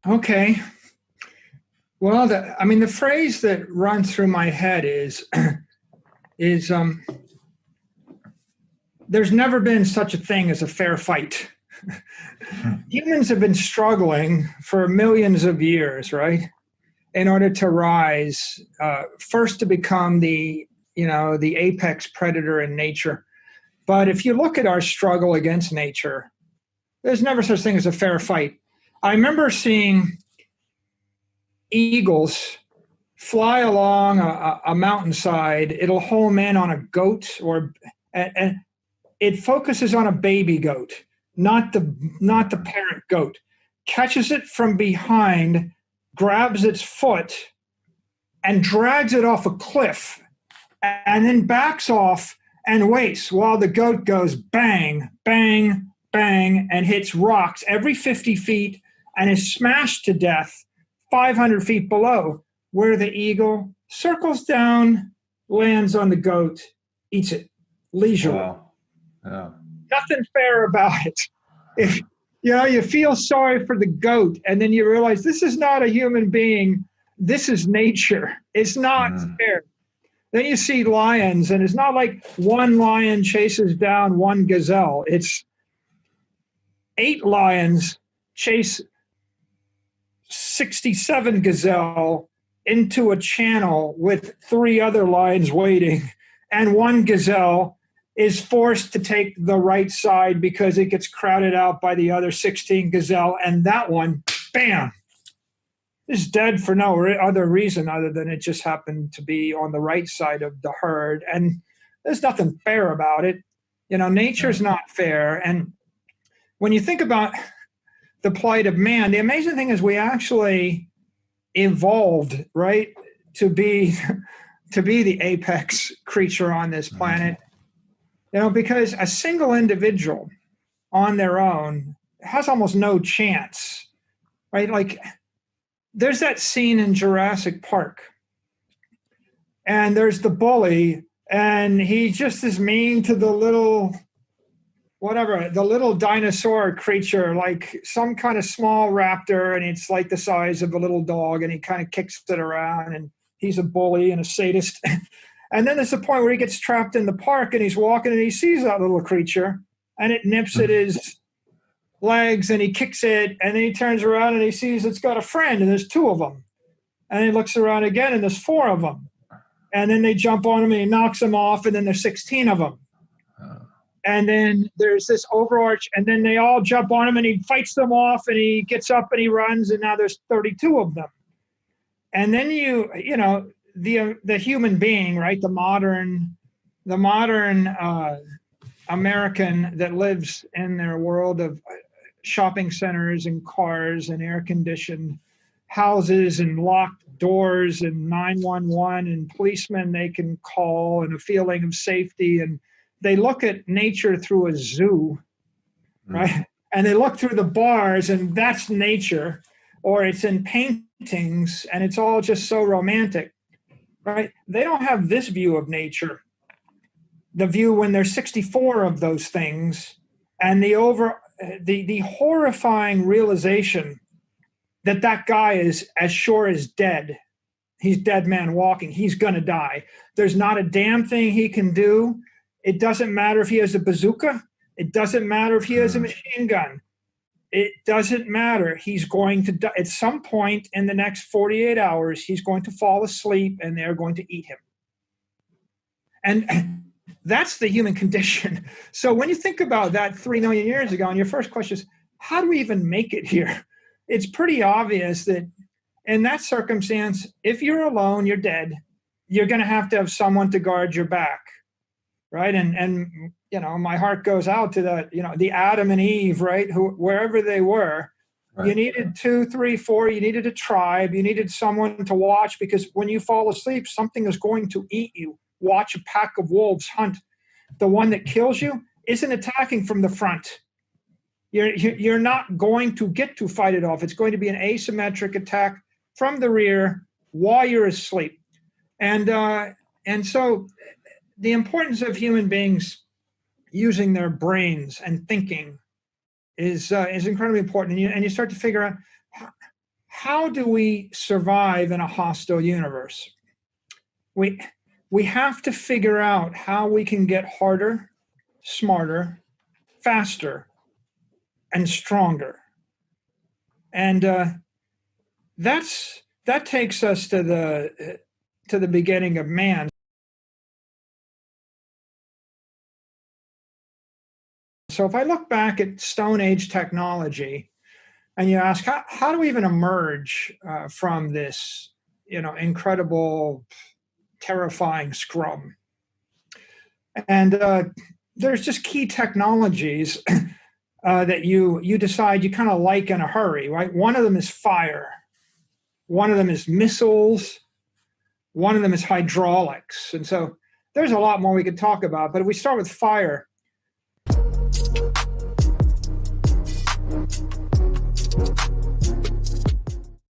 Okay. Well, the phrase that runs through my head is there's never been such a thing as a fair fight. Humans have been struggling for millions of years, right? In order to rise, first to become the apex predator in nature. But if you look at our struggle against nature, there's never such thing as a fair fight. I remember seeing eagles fly along a mountainside. It'll home in on a goat, and it focuses on a baby goat, not the parent goat. Catches it from behind, grabs its foot, and drags it off a cliff, and then backs off and waits while the goat goes bang, bang, bang, and hits rocks every 50 feet and is smashed to death 500 feet below, where the eagle circles down, lands on the goat, eats it leisurely. Wow. Yeah. Nothing fair about it. If you feel sorry for the goat, and then you realize this is not a human being, this is nature. It's not fair. Then you see lions, and it's not like one lion chases down one gazelle. It's 8 lions chase 67 gazelle into a channel with 3 other lions waiting, and one gazelle is forced to take the right side because it gets crowded out by the other 16 gazelle, and that one, bam, is dead for no other reason other than it just happened to be on the right side of the herd. And there's nothing fair about it. Nature's not fair. And when you think about the plight of man, the amazing thing is we actually evolved, right, to be the apex creature on this planet. Because a single individual on their own has almost no chance, right? Like, there's that scene in Jurassic Park, and there's the bully, and he just is mean to the little dinosaur creature, like some kind of small raptor, and it's like the size of a little dog, and he kind of kicks it around, and he's a bully and a sadist. And then there's the point where he gets trapped in the park, and he's walking, and he sees that little creature, and it nips at his legs, and he kicks it, and then he turns around and he sees it's got a friend, and there's 2 of them. And he looks around again, and there's 4 of them. And then they jump on him, and he knocks them off, and then there's 16 of them. And then there's this overarch, and then they all jump on him, and he fights them off, and he gets up and he runs, and now there's 32 of them. And then the human being, right, the modern American that lives in their world of shopping centers and cars and air-conditioned houses and locked doors and 911 and policemen they can call and a feeling of safety. And they look at nature through a zoo, right? And they look through the bars, and that's nature, or it's in paintings, and it's all just so romantic, right? They don't have this view of nature, the view when there's 64 of those things, and the horrifying realization that guy is as sure as dead. He's dead man walking. He's going to die. There's not a damn thing he can do. It doesn't matter if he has a bazooka. It doesn't matter if he has a machine gun. It doesn't matter. He's going to die. At some point in the next 48 hours, he's going to fall asleep, and they're going to eat him. And that's the human condition. So when you think about that 3 million years ago, and your first question is, how do we even make it here? It's pretty obvious that in that circumstance, if you're alone, you're dead. You're going to have someone to guard your back, right? And my heart goes out to the Adam and Eve, right? Wherever they were, right. You needed 2, 3, 4. You needed a tribe. You needed someone to watch, because when you fall asleep, something is going to eat you. Watch a pack of wolves hunt. The one that kills you isn't attacking from the front. You're not going to get to fight it off. It's going to be an asymmetric attack from the rear while you're asleep. And so the importance of human beings using their brains and thinking is incredibly important. And you start to figure out how do we survive in a hostile universe? We have to figure out how we can get harder, smarter, faster, and stronger. And that takes us to the beginning of man. So if I look back at Stone Age technology, and you ask, how do we even emerge from this, incredible, terrifying scrum? And there's just key technologies that you decide you kind of like in a hurry, right? One of them is fire. One of them is missiles. One of them is hydraulics. And so there's a lot more we could talk about. But if we start with fire,